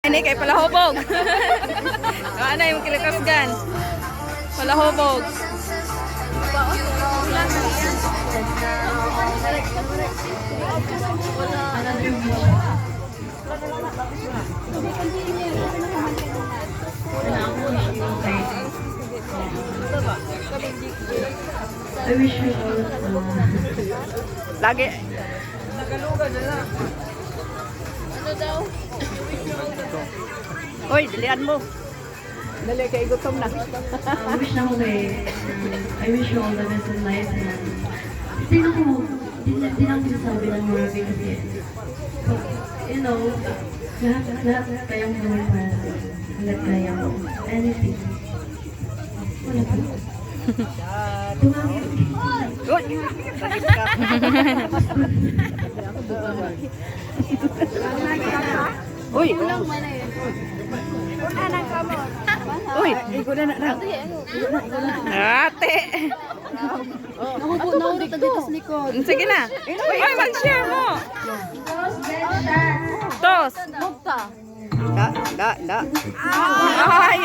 Ini kay palahubog. Ano yung kilakasgan? Palahubog. I wish we all Lagi. Ano daw? Hoy, dilian mo. Dali kay gutom na. wish na ko I wish you all the best in life. Hindi na ko, hindi na ko sinasabi ng Murphy kasi, you know, lahat kayang gawin para sa lahat kaya mo. Anything. Wala po. Tumawag. Uy! Uy! Uy! Ate! Nahubo dito sa likod. Sige na! Uy, mag-share mo! Tos! Mugta. Da! Ay,